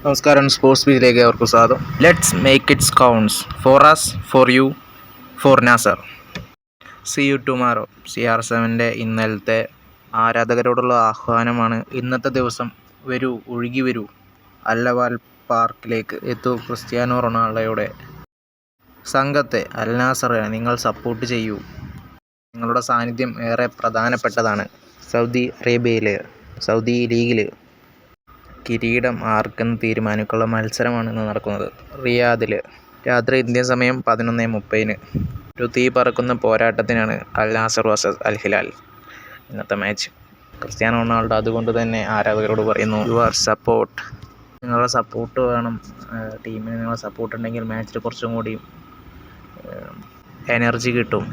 നമസ്കാരം, സ്പോർട്സ് ബീച്ചിലേക്ക് അവർക്ക് സ്വാഗതം. Let's make its counts for us, for you, for Nassr. See you tomorrow. CR7 ഇന്നലത്തെ ആരാധകരോടുള്ള ആഹ്വാനമാണ് ഇന്നത്തെ ദിവസം. വരൂ, ഒഴുകി വരൂ, അല്ലവാൽ പാർക്കിലേക്ക് എത്തൂ. ക്രിസ്ത്യാനോ റൊണാൾഡോയുടെ സംഘത്തെ, അൽ നാസറിനെ നിങ്ങൾ സപ്പോർട്ട് ചെയ്യൂ. നിങ്ങളുടെ സാന്നിധ്യം ഏറെ പ്രധാനപ്പെട്ടതാണ്. സൗദി ലീഗിൽ കിരീടം ആർക്കെന്ന് തീരുമാനിക്കാനുള്ള മത്സരമാണ് ഇന്ന് നടക്കുന്നത്. റിയാദിൽ രാത്രി ഇന്ത്യൻ സമയം 11:30 ഒരു തീ പറക്കുന്ന പോരാട്ടത്തിനാണ് അൽ നാസർ വേഴ്സസ് അൽ ഹിലാൽ ഇന്നത്തെ മാച്ച്. ക്രിസ്ത്യാനോ റൊണാൾഡോ അതുകൊണ്ട് തന്നെ ആരാധകരോട് പറയുന്നു, യുവർ സപ്പോർട്ട്, നിങ്ങളുടെ സപ്പോർട്ട് വേണം. ടീമിന് നിങ്ങളുടെ സപ്പോർട്ട് ഉണ്ടെങ്കിൽ മാച്ചിൽ കുറച്ചും കൂടി എനർജി കിട്ടും.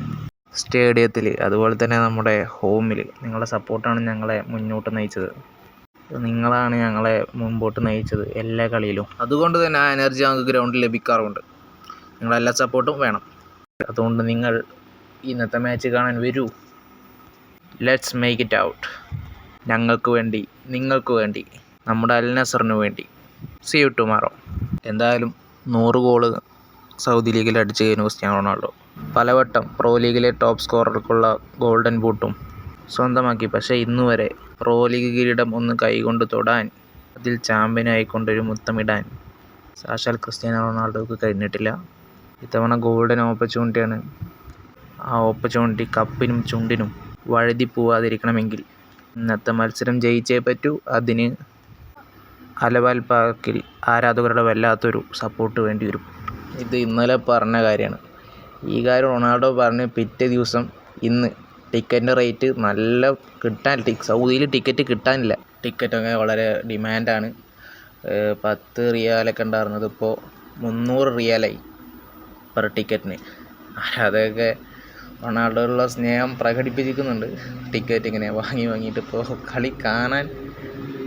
സ്റ്റേഡിയത്തിൽ, അതുപോലെ തന്നെ നമ്മുടെ ഹോമിൽ നിങ്ങളുടെ സപ്പോർട്ടാണ് ഞങ്ങളെ മുന്നോട്ട് നയിച്ചത്. നിങ്ങളാണ് ഞങ്ങളെ മുമ്പോട്ട് നയിച്ചത് എല്ലാ കളിയിലും. അതുകൊണ്ട് തന്നെ ആ എനർജി ഞങ്ങൾക്ക് ഗ്രൗണ്ടിൽ ലഭിക്കാറുണ്ട്. നിങ്ങളെല്ലാ സപ്പോർട്ടും വേണം. അതുകൊണ്ട് നിങ്ങൾ ഇന്നത്തെ മാച്ച് കാണാൻ വരൂ. Let's make it out. ഞങ്ങൾക്ക് വേണ്ടി, നിങ്ങൾക്ക് വേണ്ടി, നമ്മുടെ അൽ നാസറിന് വേണ്ടി. C you tomorrow. എന്തായാലും 100 ഗോള് സൗദി ലീഗിൽ അടിച്ചു കഴിഞ്ഞു ക്രിസ്ത്യാനോ റൊണാൾഡോ. പലവട്ടം പ്രോ ലീഗിലെ ടോപ്പ് സ്കോറർക്കുള്ള ഗോൾഡൻ ബൂട്ടും സ്വന്തമാക്കി. പക്ഷേ ഇന്നുവരെ പ്രോ ലീഗ് കിരീടം ഒന്ന് കൈകൊണ്ട് തൊടാൻ, അതിൽ ചാമ്പ്യനായിക്കൊണ്ടൊരു മുത്തമിടാൻ സാക്ഷാൽ ക്രിസ്ത്യാനോ റൊണാൾഡോക്ക് കഴിഞ്ഞിട്ടില്ല. ഇത്തവണ ഗോൾഡൻ ഓപ്പർച്യൂണിറ്റിയാണ്. ആ ഓപ്പർച്യൂണിറ്റി കപ്പിനും ചുണ്ടിനും വഴുതി പോവാതിരിക്കണമെങ്കിൽ ഇന്നത്തെ മത്സരം ജയിച്ചേ പറ്റൂ. അതിന് അലവാൽ പാർക്കിൽ ആരാധകരുടെ വല്ലാത്തൊരു സപ്പോർട്ട് വേണ്ടി വരും. ഇത് ഇന്നലെ പറഞ്ഞ കാര്യമാണ്. ഈ കാര്യം റൊണാൾഡോ പറഞ്ഞ് പിറ്റേ ദിവസം ഇന്ന് ടിക്കറ്റിൻ്റെ റേറ്റ് നല്ല സൗദിയിൽ ടിക്കറ്റ് കിട്ടാനില്ല. ടിക്കറ്റൊക്കെ വളരെ ഡിമാൻഡാണ്. 10 റിയാലൊക്കെ ഉണ്ടായിരുന്നത് ഇപ്പോൾ 300 റിയാലായി പെർ ടിക്കറ്റിന്. അതൊക്കെ റൊണാൾഡോയുള്ള സ്നേഹം പ്രകടിപ്പിക്കുന്നുണ്ട്. ടിക്കറ്റ് ഇങ്ങനെ വാങ്ങിയിട്ട് ഇപ്പോൾ കളി കാണാൻ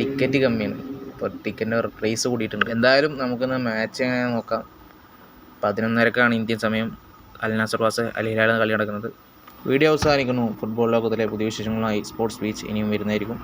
ടിക്കറ്റ് കമ്മിയാണ്. ഇപ്പോൾ ടിക്കറ്റിൻ്റെ പ്രൈസ് കൂടിയിട്ടുണ്ട്. എന്തായാലും നമുക്കിന്ന് മാച്ച് എങ്ങനെ നോക്കാം. 11:30 ഇന്ത്യൻ സമയം അൽ നാസർ വേഴ്സസ് അൽ ഹിലാൽ കളി നടക്കുന്നത്. വീഡിയോ അവസാനിക്കുന്നു. ഫുട്ബോൾ ലോകത്തിലെ പുതിയ വിശേഷങ്ങളുമായി സ്പോർട്സ് ബീച്ച് ഇനിയും വരുന്നതായിരിക്കും.